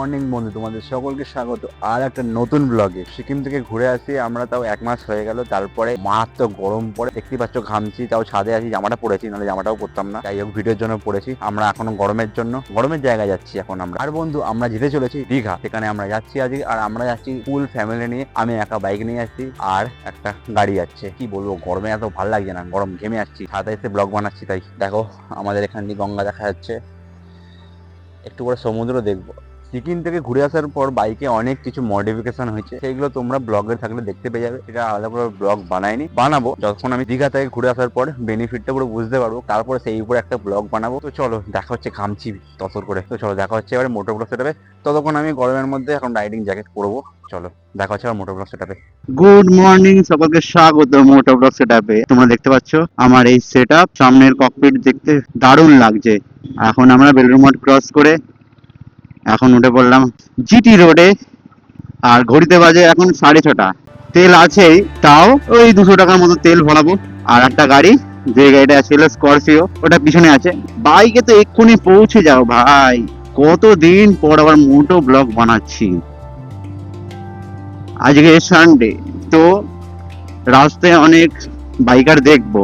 Morning বন্ধু, তোমাদের সকলকে স্বাগত আর একটা নতুন ব্লগে। সিকিম থেকে ঘুরে আসি আমরা, তাও 1 মাস হয়ে গেল। তারপরে মারাত্মক গরম পড়ে, দেখতে পাচ্ছ ঘামছি, তাও ছাদে আছি, জামাটা পরেছি, নাহলে জামাটাও পরতাম না। যাই হোক, ভিডিওর জন্য পরেছি। আমরা এখনো গরমের জন্য গরমের জায়গায় যাচ্ছি এখন আমরা। আর বন্ধু, আমরা যেতে চলেছি দীঘা, সেখানে আমরা যাচ্ছি আজকে। আর আমরা যাচ্ছি ফুল ফ্যামিলি নিয়ে। আমি একা বাইক নিয়ে যাচ্ছি আর একটা গাড়ি যাচ্ছে। কি বলবো, গরমে এত ভালো লাগছে না, গরম ঘেমে যাচ্ছি। ছাদে এসে ব্লগ বানাচ্ছি। তাই দেখো, আমাদের এখান দিয়ে গঙ্গা দেখা যাচ্ছে, একটু করে সমুদ্র দেখবো। সিকিম থেকে ঘুরে আসার পর বাইকে অনেক কিছু মডিফিকেশন হয়েছে, সেইগুলো তোমরা ব্লগে থাকলে দেখতে পেয়ে যাবে। এটা আলাদা করে ব্লগ বানাবো যখন আমি দীঘা থেকে ঘুরে আসার পর বেনিফিটটা পুরো বুঝতে পারবো, তারপরে সেই উপরে একটা ব্লগ বানাবো। তো চলো, দেখা হচ্ছে। ঘামছি ততর করে, তো চলো দেখা হচ্ছে এবারে মোটর ব্লগ সেটাপে। ততক্ষণ আমি গরমের মধ্যে এখন রাইডিং জ্যাকেট পরবো। চলো দেখা হচ্ছে আবার মোটর ব্লগ সেটাপে। গুড মর্নিং, সকলকে স্বাগত মোটর ব্লগ সেটাপে। তোমরা দেখতে পাচ্ছ আমার এই সেটআপ, সামনের ককপিট দেখতে দারুণ লাগছে। এখন আমরা বেলুড় মঠ ক্রস করে এখন উঠে পড়লাম জিটি রোডে। আর ঘড়িতে বাজে এখন 6:30। তেল আছেই, তাও ওই 200 টাকার মতো তেল ভরাবো। আর একটা গাড়ি, যে গাড়িটা ছিল স্করপিও, ওটা পিছনে আছে। বাইকে তো এক্ষুনি পৌঁছে যাও ভাই। কতদিন পর আবার মোটো ব্লগ বানাচ্ছি। আজকে সানডে, তো রাস্তায় অনেক বাইকার দেখবো।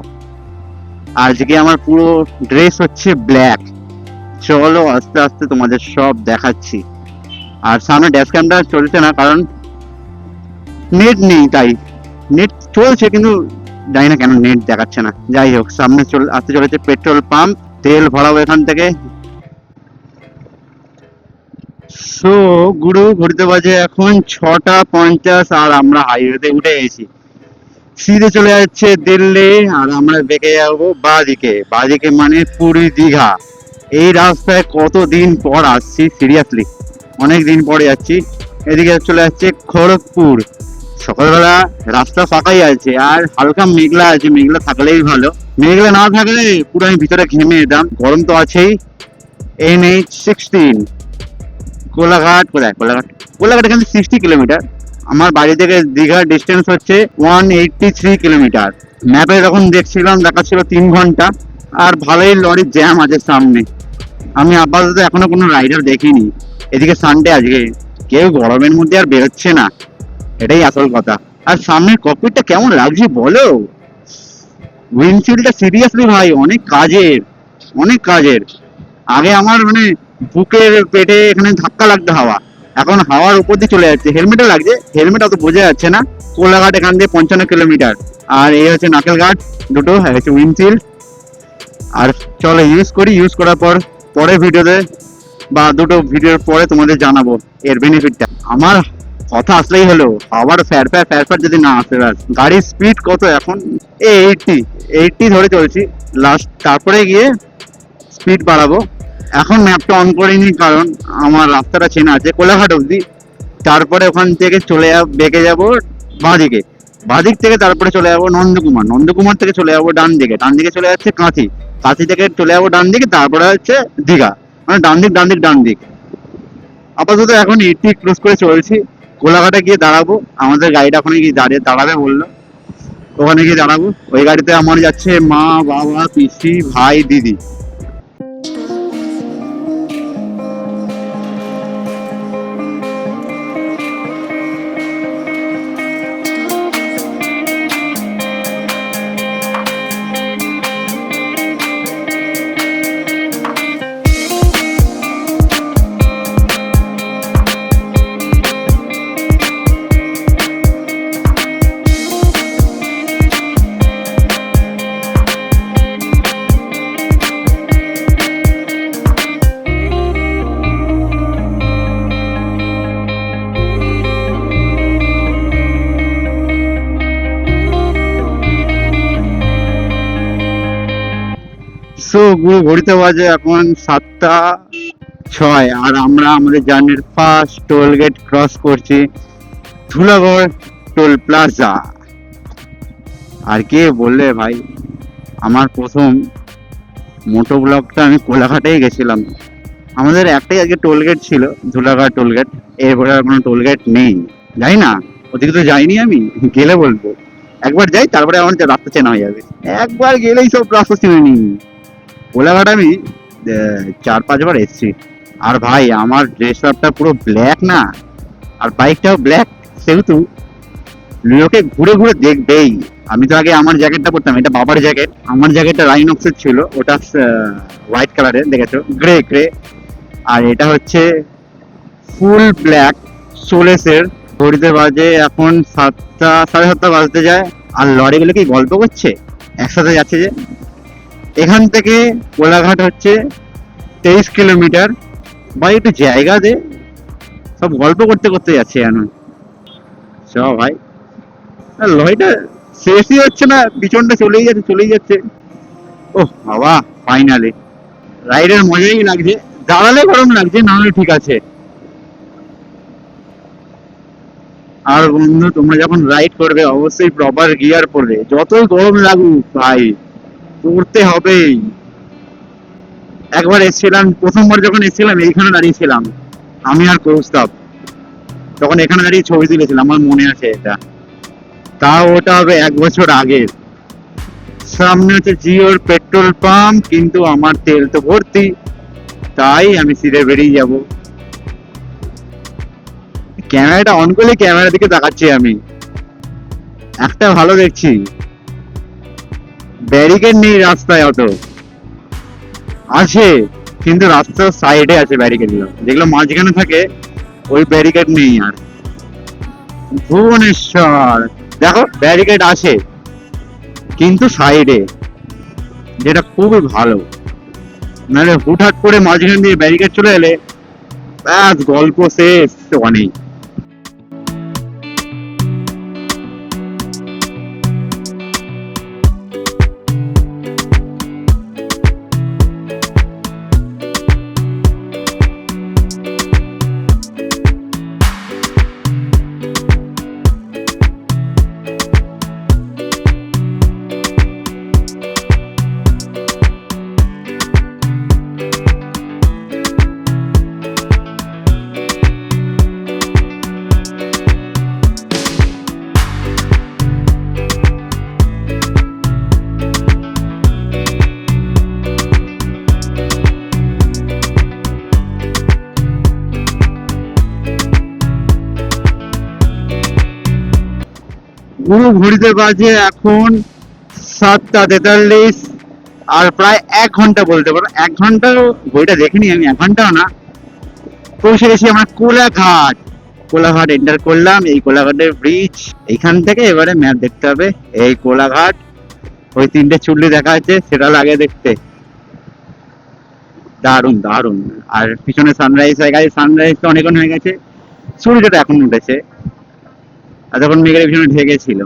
আজকে আমার পুরো ড্রেস হচ্ছে ব্ল্যাক। চলো আস্তে আস্তে তোমাদের সব দেখাচ্ছি। আর সামনে ড্যাশ ক্যামটা চলছে না, কারণ নেট নেই। তাই নেট চলছে, কিন্তু জানি না কেন নেট দেখাচ্ছে না। যাই হোক, সামনে আসতে চলেছে পেট্রোল পাম্প, তেল ভরাবো এখান থেকে। সো গুরু, ঘুরতে বাজে এখন 6:50 আর আমরা হাইওয়েতে উঠে গেছি। সিধে চলে যাচ্ছে দিল্লি, আর আমরা বেঁকে যাবো বাঁদিকে। বাঁদিকে মানে পুরী দীঘা। এই রাস্তায় কতদিন পর আসছি, সিরিয়াসলি অনেক দিন পরে যাচ্ছি। এদিকে চলে যাচ্ছে খড়গপুর। সকালবেলা রাস্তা ফাঁকাই আছে, আর হালকা মেঘলা আছে। মেঘলা থাকলেই ভালো, মেঘলা না থাকলে পুরো আমি ভিতরে ঘেমে যেতাম। গরম তো আছেই। NH16 কোলাঘাট। কোথায় কোলাঘাট? কোলাঘাট এখান থেকে 60 কিলোমিটার। আমার বাড়ি থেকে দীঘার ডিস্টেন্স হচ্ছে 183 কিলোমিটার। ম্যাপে যখন দেখছিলাম দেখাচ্ছিল 3 ঘন্টা। আর ভালোই লরির জ্যাম আছে সামনে। আমি আপাতত এখনো কোনো রাইডার দেখিনি। এদিকে সানডে আজকে, কেউ গরমের মধ্যে আর বেরোচ্ছে না, এটাই আসল কথা। আর সামনের ককপিটটা কেমন লাগছে বলো? উইন্ডশিল্ডটা সিরিয়াসলি ভাই অনেক কাজের, অনেক কাজের। আগে আমার মানে বুকের পেটে এখানে ধাক্কা লাগতো হাওয়া, এখন হাওয়ার উপর দিয়ে চলে যাচ্ছে। হেলমেটে লাগছে, হেলমেট অত বোঝা যাচ্ছে না। কোলাঘাট এখান দিয়ে 55 কিলোমিটার। আর এই হচ্ছে নাকেল গার্ড দুটো, হচ্ছে উইন্ডশিল্ড। আর চলো ইউজ করি, ইউজ করার পর পরে ভিডিওতে বা দুটো ভিডিওর পরে তোমাদের জানাবো এর বেনিফিটটা। আমার কথা আসলেই হলো, আবার ফ্যার যদি না আসে। ব্যাস, গাড়ির স্পিড কত এখন? 80 ধরে চলছি লাস্ট, তারপরে গিয়ে স্পিড বাড়াবো। এখন ম্যাপটা অন করিনি, কারণ আমার রাস্তাটা চেনা আছে কোলাঘাট অব্দি। তারপরে ওখান থেকে বেঁকে যাবো বাঁদিকে। বাঁদিক থেকে তারপরে চলে যাবো নন্দকুমার। নন্দকুমার থেকে চলে যাবো ডান দিকে। ডান দিকে চলে যাচ্ছে কাঁথি। কাঁথি থেকে চলে যাবো ডান দিকে, তারপরে হচ্ছে দীঘা। মানে ডান দিক। আপাতত এখন 80 ক্রস করে চলছি। কোলাঘাটে গিয়ে দাঁড়াবো। আমাদের গাড়িটা ওখানে গিয়ে দাঁড়াবে বললো, ওখানে গিয়ে দাঁড়াবো। ওই গাড়িতে আমার যাচ্ছে মা, বাবা, পিসি, ভাই, দিদি। সো ঘড়িতে বাজে এখন 7:06, আর আমরা আমাদের জার্নির ফার্স্ট টোল গেট ক্রস করছি, ধুলাগড় টোল প্লাজা। আর কে বললে ভাই, আমার প্রথম মোটো ব্লগটা আমি কোলাঘাটেই গেছিলাম। আমাদের একটাই আজকে টোল গেট ছিল, ধুলাগড় টোল গেট। এরপরে আর কোনো টোল গেট নেই। যাই না, ওদিকে তো যাইনি আমি, গেলে বলবো। একবার যাই, তারপরে আমার রাস্তা চেনা হয়ে যাবে। একবার গেলেই সব রাস্তা চিনে নিই। কোলাঘাট আমি 4-5 বার এসেছি। আর ভাই আমার ড্রেস আপটা পুরো ব্ল্যাক না, আর বাইকটাও ব্ল্যাক, সেহেতু লোকে ঘুরে ঘুরে দেখবেই। আমি তো আগে আমার জ্যাকেটটা পরতাম, এটা বাবার জ্যাকেট, আমার জ্যাকেটটা রাইনক্সের ছিল, ওটা হোয়াইট কালারের, দেখেছো, গ্রে গ্রে। আর এটা হচ্ছে ফুল ব্ল্যাক সোলেসের। ঘড়িতে বাজে এখন 7টা, সাড়ে 7টা বাজতে যায়। আর লরিগুলো কি গল্প করছে, একসাথে যাচ্ছে যে। এখান থেকে কোলাঘাট হচ্ছে 23 কিলোমিটার। ভাই একটু জায়গা দে, সব গল্প করতে করতে যাচ্ছে এখন। চ ভাই, আর লরিটা শেষই হচ্ছে না, পিছনটা চলেই যাচ্ছে চলেই যাচ্ছে। ওহ বাবা, ফাইনালি রাইডের মজাই লাগছে। দাঁড়ালে গরম লাগছে, না হলে ঠিক আছে। আর বন্ধু, তোমরা যখন রাইড করবে অবশ্যই প্রপার গিয়ার পরবে, যতই গরম লাগুক ভাই, পড়তে হবেই। একবার এসেছিলাম, প্রথমবার যখন এসেছিলাম এইখানে দাঁড়িয়েছিলাম আমি আর কৌস্তব, তখন এখানে দাঁড়িয়ে ছবি তুলেছিলাম, আমার মনে আছে এটা। তাও ওটা হবে 1 বছর আগের। সামনে হচ্ছে জিওর পেট্রোল পাম্প, কিন্তু আমার তেল তো ভর্তি, তাই আমি সিধে বেরিয়ে যাব। ক্যামেরাটা অন করলে ক্যামেরার দিকে তাকাচ্ছি আমি। একটা ভালো দেখছি, ব্যারিকেড নেই রাস্তায়, অত আছে কিন্তু রাস্তার সাইডে আছে ব্যারিকেড গুলো, যেগুলো মাঝখানে থাকে ওই ব্যারিকেড নেই আর। ভুবনেশ্বর, দেখো ব্যারিকেড আছে কিন্তু সাইডে, যেটা খুবই ভালো। নাহলে হুটহাট করে মাঝখান দিয়ে ব্যারিকেড চলে এলে ব্যাস গল্প শেষ, অনেক। পুরো ঘড়িতে বাজে এখন 7টা 43। আর প্রায় 1 ঘন্টা বলতে পারো, 1 ঘন্টাও ঘড়িটা দেখিনি আমি, 1 ঘন্টাও না। পৌঁছে গেছি আমরা কোলাঘাট। কোলাঘাট এন্টার করলাম, এই কোলাঘাটের ব্রিজ। এইখান থেকে এবারে ম্যাপ দেখতে হবে। এই কোলাঘাট, ওই 3টে চুল্লি দেখা যাচ্ছে, সেটা লাগে দেখতে। দারুণ দারুণ। আর পিছনে সানরাইজ হয়ে গেছে, সানরাইজ তো অনেকক্ষণ হয়ে গেছে, সূর্যটা এখন উঠেছে, আর তখন মেঘের পিছনে ঢেকেছিল।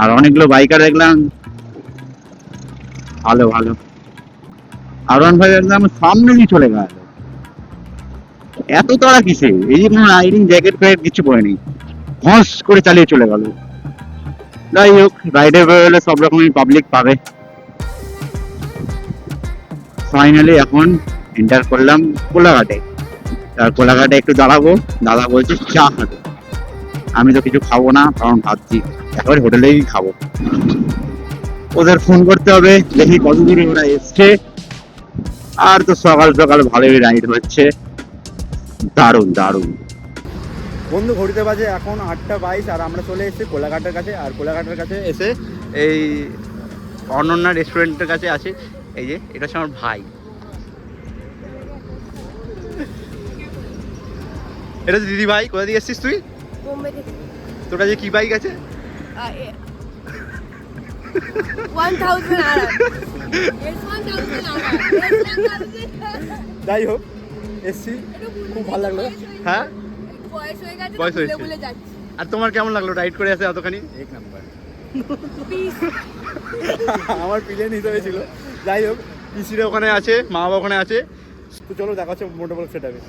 আর অনেকগুলো বাইকার দেখলাম, ভালো ভালো। আর ওয়ান ফাইভ একদম সামনে দিয়ে চলে গেল, এত তাড়া কিসে? এই যে কোনো রাইডিং জ্যাকেট ফ্যাকেট কিছু পরেনি, হস করে চালিয়ে চলে গেল। যাই হোক, রাইডে বেরোলে সব রকমই পাবলিক পাবে। ফাইনালি এখন এন্টার করলাম কোলাঘাটে। আর কোলাঘাটে একটু দাঁড়াবো, দাদা বলছে চা খাবে। আমি তো কিছু খাবো না, কারণ ভাবছি একবার হোটেলেই খাবো। ওদের ফোন করতে হবে, দেখি কত দূরে ওরা এসছে। আর তো সকাল সকাল ভালোই রাইড হচ্ছে, দারুণ দারুণ। বন্ধু, ঘড়িতে বাজে এখন 8টা 22, আর আমরা চলে এসেছি কোলাঘাটের কাছে। আর কোলাঘাটের কাছে এসে এই অনন্যা রেস্টুরেন্টের কাছে আছি। এই যে এটা হচ্ছে আমার ভাই, এটা হচ্ছে দিদি ভাই। কোথা দিয়ে এসছিস তুই? বোম্বে থেকে। তোর কাছে কি বাইক আছে? 1000 আরাম। Yes, 1000 আরাম। যাই হোক, এসছি, খুব ভালো লাগলো। হ্যাঁ, বয়স হয়ে গেছে, বয়স হয়েছে। ভুলে যাচ্ছি। আর তোমার কেমন লাগলো রাইড করে আসে অতখানি? এক নাম্বার। আমার প্লেন হিসেবে ছিল। যাই হোক, পিসির ওখানে আছে, মা বাবা ওখানে আছে, তো চলো দেখা হচ্ছে মোটামুটি সেটাকে।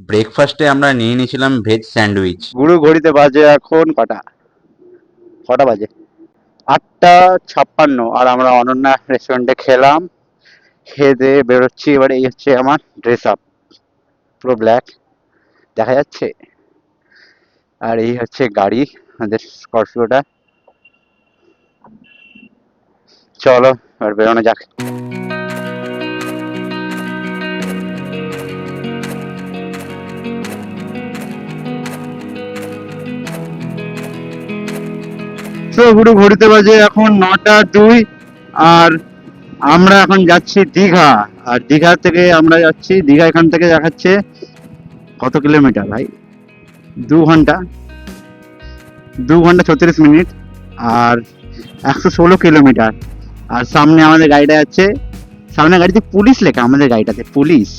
ব্রেকফাস্টে আমরা নিয়ে নিয়েছিলাম ভেজ স্যান্ডউইচ। গুরু ঘড়িতে বাজে এখন কটা, কটা বাজে? 8টা 56। আর আমরা অনন্যা রেস্টুরেন্টে খেলাম, খেয়ে দিয়ে বেরোচ্ছি। এবারে এই হচ্ছে আমার ড্রেস আপ, পুরো ব্ল্যাক দেখা যাচ্ছে। আর এই হচ্ছে গাড়ি, আমাদের স্করপিওটা। চ চলো আর বেরোনো যাক। তো গুরু ঘড়িতে বাজে এখন 9:02 আর আমরা এখন যাচ্ছি দীঘা। আর দীঘা থেকে আমরা যাচ্ছি, দীঘা এখান থেকে দেখাচ্ছে কত কিলোমিটার ভাই, 2 ঘন্টা 36 মিনিট আর 116 কিলোমিটার। আর সামনে আমাদের গাড়িটা যাচ্ছে, সামনে গাড়িতে পুলিশ লেখা, আমাদের গাড়িটাতে পুলিশ।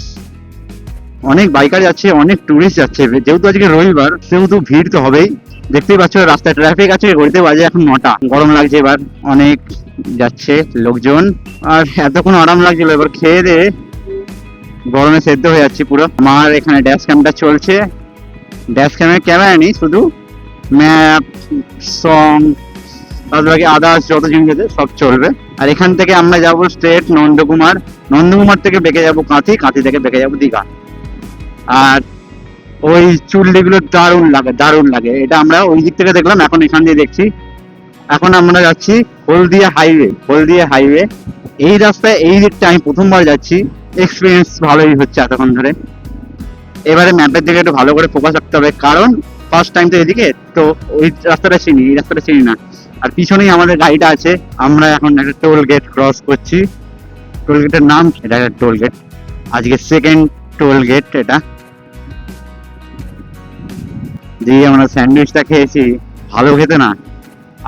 অনেক বাইকার যাচ্ছে, অনেক টুরিস্ট যাচ্ছে, যেহেতু আজকে রবিবার সেহেতু ভিড় তো হবেই। দেখতেই পাচ্ছ রাস্তায় ট্রাফিক আছে, ঘড়িতে বাজে এখন 9টা। গরম লাগছে, এবার অনেক যাচ্ছে লোকজন। আর এতক্ষণ আরাম লাগছিল, এবার খেয়ে দিয়ে গরমে সেদ্ধ হয়ে যাচ্ছি পুরো। আমার এখানে ড্যাশ ক্যামটা চলছে, ড্যাশ ক্যামে ক্যামেরা নেই, শুধু ম্যাপ, সং, বাদ বাকি আদার্স যত জিনিস আছে সব চলবে। আর এখান থেকে আমরা যাবো স্ট্রেট নন্দকুমার, নন্দকুমার থেকে বেঁকে যাবো কাঁথি, কাঁথি থেকে বেঁকে যাবো দীঘা। আর ওই চুল্লিগুলো দারুণ লাগে, দারুণ লাগে। এটা আমরা ওই দিক থেকে দেখলাম, এখন এখান দিয়ে দেখছি। এখন আমরা যাচ্ছি হলদিয়া হাইওয়ে, হলদিয়া হাইওয়ে। এই রাস্তায় এই দিকটা আমি প্রথমবার যাচ্ছি, এক্সপিরিয়েন্স ভালোই হচ্ছে এতক্ষণ ধরে। এবারে ম্যাপের দিকে একটু ভালো করে ফোকাস রাখতে হবে, কারণ ফার্স্ট টাইম তো এদিকে, তো ওই রাস্তাটা চিনি, এই রাস্তাটা চিনি না। আর পিছনেই আমাদের গাড়িটা আছে। আমরা এখন একটা টোল গেট ক্রস করছি, টোল গেটের নাম, এটা একটা টোল গেট, আজকে সেকেন্ড টোল গেট এটা। দিয়ে আমরা স্যান্ডউইচটা খেয়েছি, ভালো খেতে না।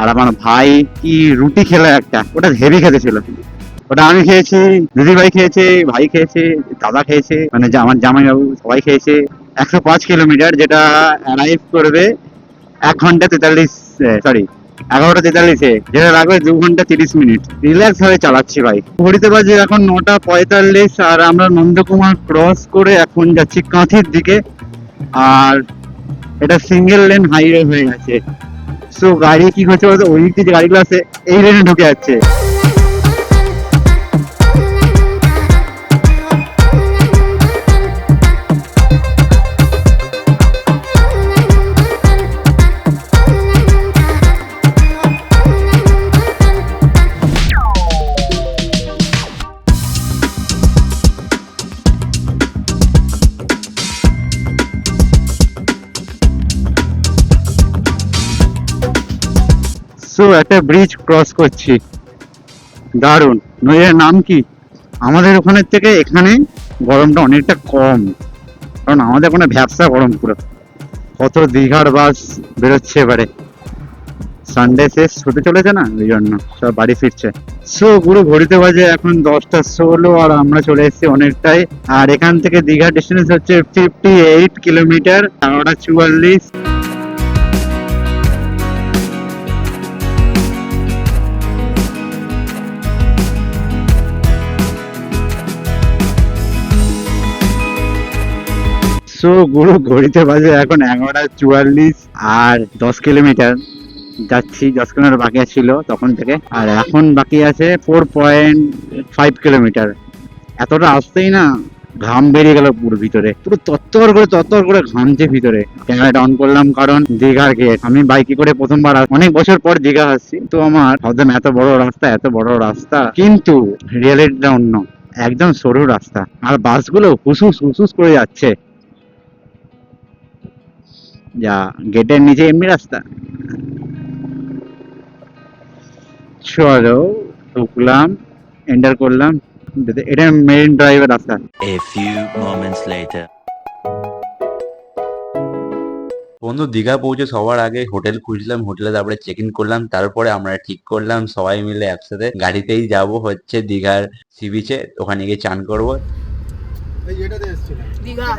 আর আমার ভাই কি রুটি খেলো একটা, ওটা হেভি খেতে ছিল। ওটা আমি খেয়েছি, দিদি ভাই খেয়েছে, ভাই খেয়েছে, দাদা খেয়েছে, মানে আমার জামাইবাবু সবাই খেয়েছে। 105 কিলোমিটার, যেটা অ্যারাইভ করবে 1 ঘন্টা 43, সরি 11:43-এ, যেটা লাগবে 2 ঘন্টা 30 মিনিট। রিল্যাক্স ভাবে চালাচ্ছি ভাই। ঘড়িতে বাজে এখন 9:45 আর আমরা নন্দকুমার ক্রস করে এখন যাচ্ছি কাঁথির দিকে। আর এটা সিঙ্গেল লেন হাইওয়ে হয়ে গেছে, সো গাড়ি কি হচ্ছে বলতো, ওই দিক দিয়ে যে গাড়িগুলো আছে এই লেনে ঢুকে যাচ্ছে। সো একটা ব্রিজ ক্রস করছি, দারুণ। নদীর নাম কি? আমাদের ওখানের থেকে এখানে গরমটা অনেকটা কম, কারণ আমাদের ওখানে ভ্যাবসা গরম পুরো। কত দীঘার বাস বেরোচ্ছে এবারে, সানডে শেষ হতে চলেছে না, ওই জন্য সব বাড়ি ফিরছে। সো পুরো ঘড়িতে বাজে এখন 10:16 আর আমরা চলে এসেছি অনেকটাই। আর এখান থেকে দীঘা ডিস্টেন্স হচ্ছে 58 কিলোমিটার, 11:44। সো গুরু ঘড়িতে বাজে এখন 11:44 আর 10 কিলোমিটার যাচ্ছি, 10 কিলোমিটার বাকি ছিল তখন থেকে। আর এখন বাকি আছে 4.5 কিলোমিটার। এতটা আসতেই না ঘাম বেরিয়ে গেল পুরো ভিতরে, পুরো তত্তর করে ঘামছে ভিতরে। ক্যামেরাটা অন করলাম কারণ দীঘার গেট, আমি বাইকে করে প্রথমবার অনেক বছর পর দীঘা আসছি, তো আমার ভাবতাম এত বড় রাস্তা, কিন্তু রিয়েলিটিটা অন্য, একদম সরু রাস্তা। আর বাসগুলো হুসুস করে যাচ্ছে, যা গেটের নিচে এমনি রাস্তা। চলো ঢুকলাম, এন্টার করলাম, এটা মেরিন ড্রাইভের রাস্তা। A few moments later. বন্ধু দীঘা পৌঁছে সবার আগে হোটেল খুঁজলাম, হোটেলে তারপরে চেক ইন করলাম, তারপরে আমরা ঠিক করলাম সবাই মিলে একসাথে গাড়িতেই যাব হচ্ছে দীঘার সি বিচে, ওখানে গিয়ে চান করবো। দীঘা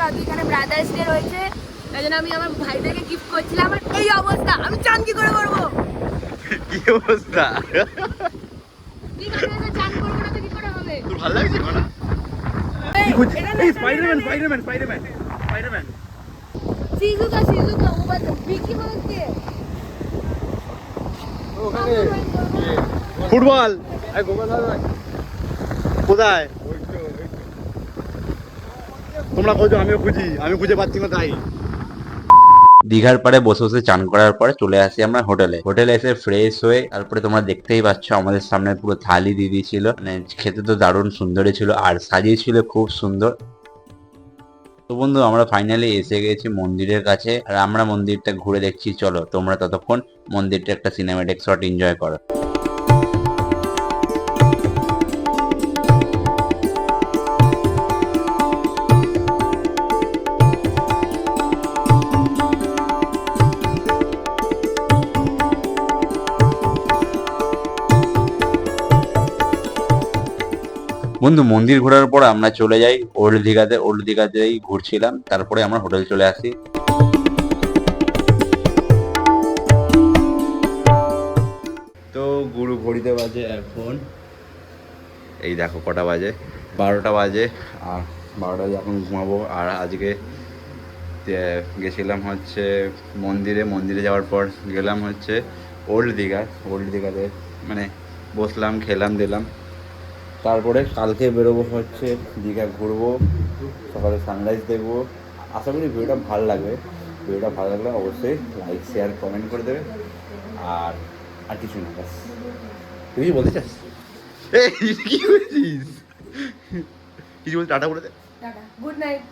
কারণ এখানে ব্রাদার্স ডে রয়েছে, তাই জন্য আমি আমার ভাইদেরকে গিফট করছিলাম। আর এই অবস্থা, আমি চান কি করে করবো? কি অবস্থা? চান করবো না তো কি করে হবে? তোর ভালো লাগছে না? সিজুকা মোবাইল বিকি বলতে ফুটবল কোথায় তোমরা খোঁজো, আমিও খুঁজি, আমি খুঁজে পাচ্ছি না তাই। দীঘার পাড়ে বসে বসে চান করার পরে চলে আসি আমরা হোটেলে এসে ফ্রেশ হয়ে তারপরে তোমরা দেখতেই পাচ্ছ আমাদের সামনে পুরো থালি দিয়ে দিয়েছিল, মানে খেতে তো দারুণ সুন্দরই ছিল আর সাজিয়েছিল খুব সুন্দর। তো বন্ধু আমরা ফাইনালি এসে গেছি মন্দিরের কাছে আর আমরা মন্দিরটা ঘুরে দেখছি, চলো তোমরা ততক্ষণ মন্দিরটা একটা সিনেম্যাটিক শট এনজয় করো। বন্ধু মন্দির ঘোরার পর আমরা চলে যাই ওল্ড দীঘাতেই ঘুরছিলাম, তারপরে আমরা হোটেল চলে আসি। তো গুরু ঘড়িতে বাজে এখন, এই দেখো কটা বাজে, 12টা বাজে। আর 12টা বাজে এখন ঘুমাবো। আর আজকে গেছিলাম হচ্ছে মন্দিরে যাওয়ার পর গেলাম হচ্ছে ওল্ড দীঘাতে মানে বসলাম, খেলাম দিলাম। তারপরে কালকে বেরোবো হচ্ছে দীঘা ঘুরবো, সকালে সানরাইজ দেখবো। আশা করি ভিডিওটা ভালো লাগবে। ভিডিওটা ভালো লাগলে অবশ্যই লাইক শেয়ার কমেন্ট করে দেবে। আর কিছু না, ব্যাস। তুই কি বলতে চাস? এই কি বলছিস? কিছু বল, টাটা বলে দে। Tata, good night.